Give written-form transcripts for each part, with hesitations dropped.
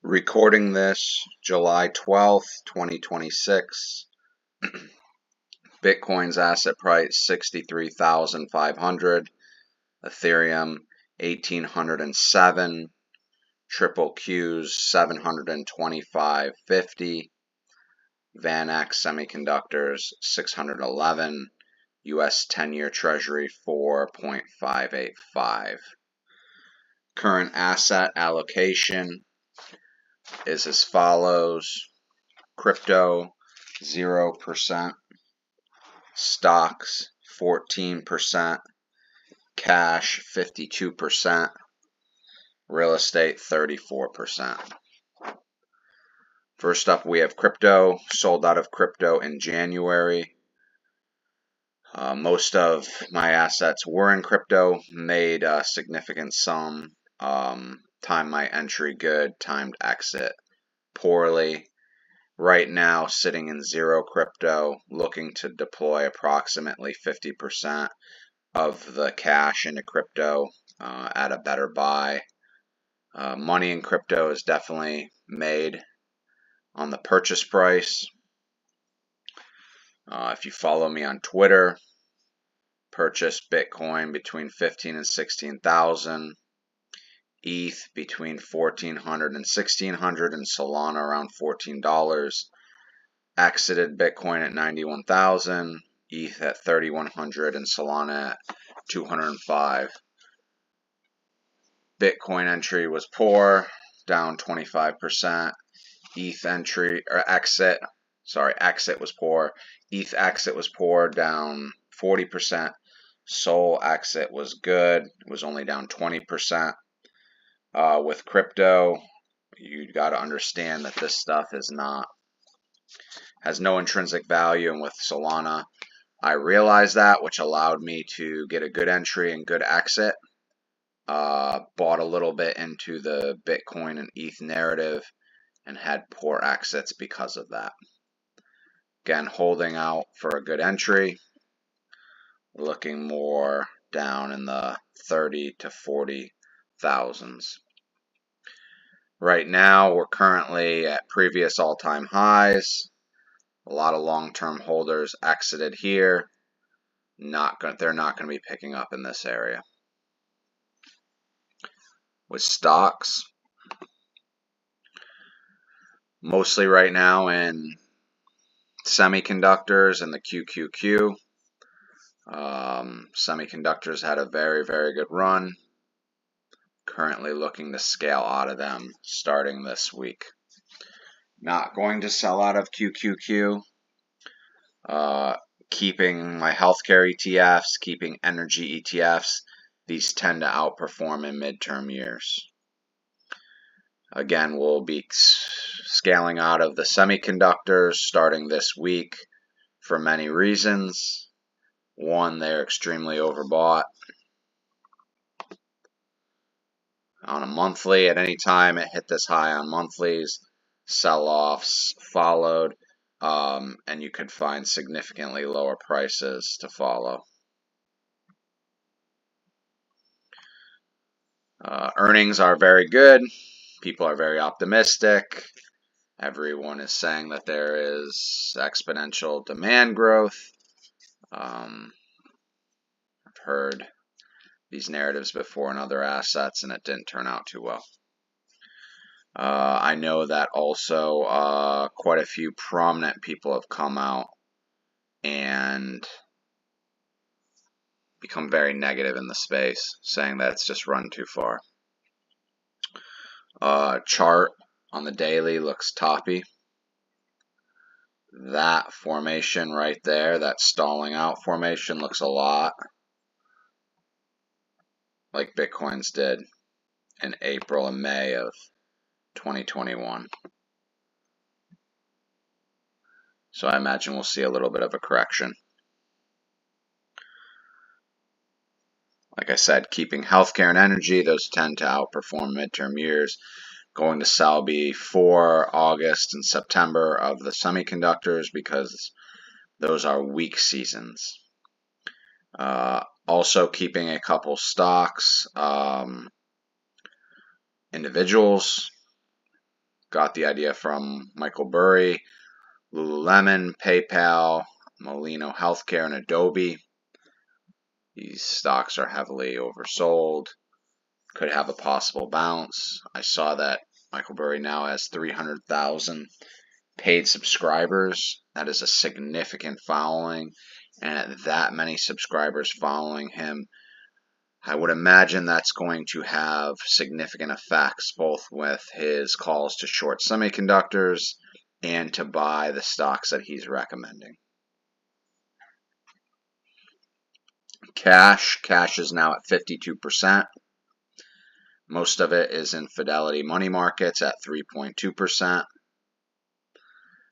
Recording this July 12th, 2026. Bitcoin's asset price 63,500, Ethereum 1,807, Triple Q's 725.50, VanEck Semiconductors 611, US 10-year Treasury 4.585. Current asset allocation is as follows: crypto 0%, stocks 14%, cash 52%, real estate 34%. First up, we have crypto. Sold out of crypto in January. Most of my assets were in crypto. Made a significant sum. Timed my entry good, timed exit poorly. Right now, sitting in zero crypto, looking to deploy approximately 50% of the cash into crypto at a better buy. Money in crypto is definitely made on the purchase price. If you follow me on Twitter, purchase Bitcoin between 15 and 16,000. ETH between 1,400 and 1,600, and Solana around $14. Exited Bitcoin at 91,000, ETH at 3,100, and Solana at 205. Bitcoin entry was poor, down 25%. ETH exit was poor. ETH exit was poor, down 40%. Sol exit was good, it was only down 20%. With crypto, you got to understand that this stuff has no intrinsic value, and with Solana, I realized that, which allowed me to get a good entry and good exit. Bought a little bit into the Bitcoin and ETH narrative and had poor exits because of that. Again, holding out for a good entry, looking more down in the 30 to 40 thousands. Right now, we're currently at previous all-time highs. A lot of long-term holders exited here. They're not going to be picking up in this area. With stocks, mostly right now in semiconductors and the QQQ. Semiconductors had a very, very good run. Currently looking to scale out of them starting this week. Not going to sell out of QQQ. Keeping my healthcare ETFs, keeping energy ETFs. These tend to outperform in midterm years. Again, we'll be scaling out of the semiconductors starting this week for many reasons. One, they're extremely overbought. On a monthly, at any time it hit this high on monthlies, sell-offs followed, and you could find significantly lower prices to follow. Earnings are very good. People are very optimistic. Everyone is saying that there is exponential demand growth. I've heard these narratives before in other assets, and it didn't turn out too well. I know that also quite a few prominent people have come out and become very negative in the space, saying that it's just run too far. Chart on the daily looks toppy. That formation right there, that stalling out formation, looks a lot like Bitcoin's did in April and May of 2021. So I imagine we'll see a little bit of a correction. Like I said, keeping healthcare and energy, those tend to outperform midterm years. Going to sell before August and September of the semiconductors because those are weak seasons. Also keeping a couple stocks, individuals, got the idea from Michael Burry, Lululemon, PayPal, Molino Healthcare, and Adobe. These stocks are heavily oversold. Could have a possible bounce. I saw that Michael Burry now has 300,000 paid subscribers. That is a significant following. And at that many subscribers following him, I would imagine that's going to have significant effects both with his calls to short semiconductors and to buy the stocks that he's recommending. Cash is now at 52%. Most of it is in Fidelity money markets at 3.2%.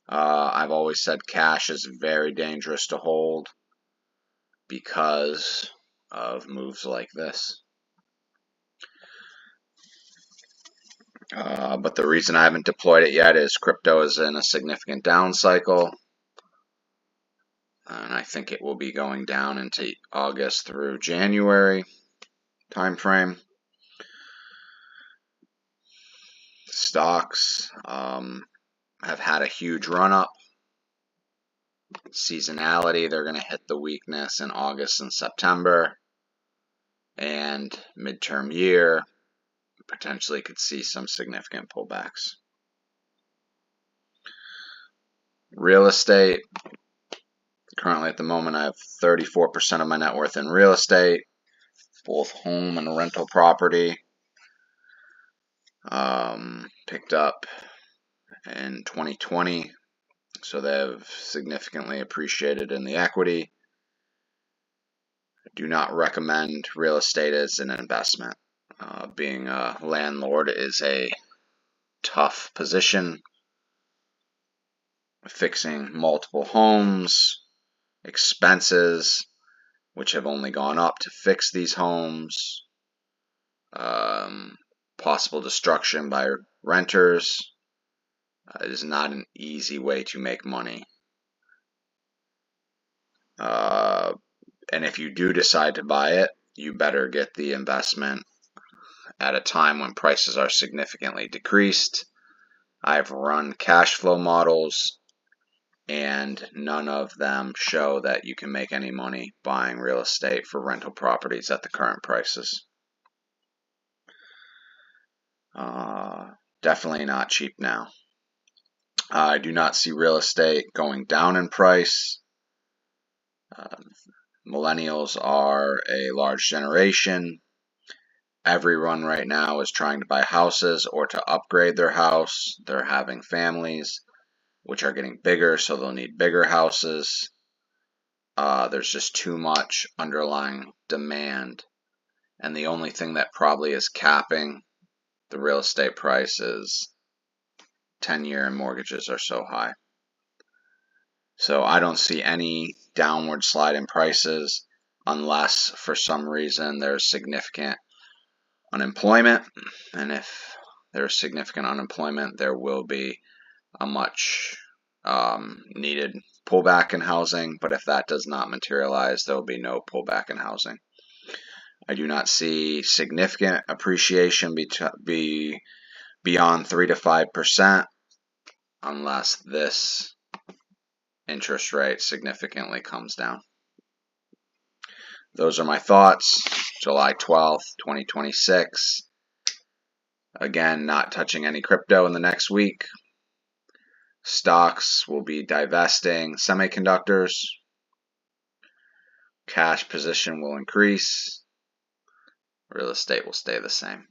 I've always said cash is very dangerous to hold because of moves like this. But the reason I haven't deployed it yet is crypto is in a significant down cycle. And I think it will be going down into August through January timeframe. Stocks have had a huge run up. Seasonality, they're going to hit the weakness in August and September. And midterm year, potentially could see some significant pullbacks. Real estate. Currently at the moment I have 34% of my net worth in real estate, both home and rental property. Picked up in 2020, so they've significantly appreciated in the equity. I do not recommend real estate as an investment. Being a landlord is a tough position. Fixing multiple homes, expenses, which have only gone up to fix these homes, possible destruction by renters. It is not an easy way to make money. And if you do decide to buy it, you better get the investment at a time when prices are significantly decreased. I've run cash flow models, and none of them show that you can make any money buying real estate for rental properties at the current prices. Definitely not cheap now. I do not see real estate going down in price. Millennials are a large generation. Everyone right now is trying to buy houses or to upgrade their house. They're having families, which are getting bigger, so they'll need bigger houses. There's just too much underlying demand. And the only thing that probably is capping the real estate price is 10-year mortgages are so high. So I don't see any downward slide in prices unless for some reason there's significant unemployment. And if there's significant unemployment, there will be a much needed pullback in housing. But if that does not materialize, there will be no pullback in housing. I do not see significant appreciation beyond 3 to 5% unless this interest rate significantly comes down. Those are my thoughts. July 12th, 2026. Again, not touching any crypto in the next week. Stocks will be divesting semiconductors. Cash position will increase. Real estate will stay the same.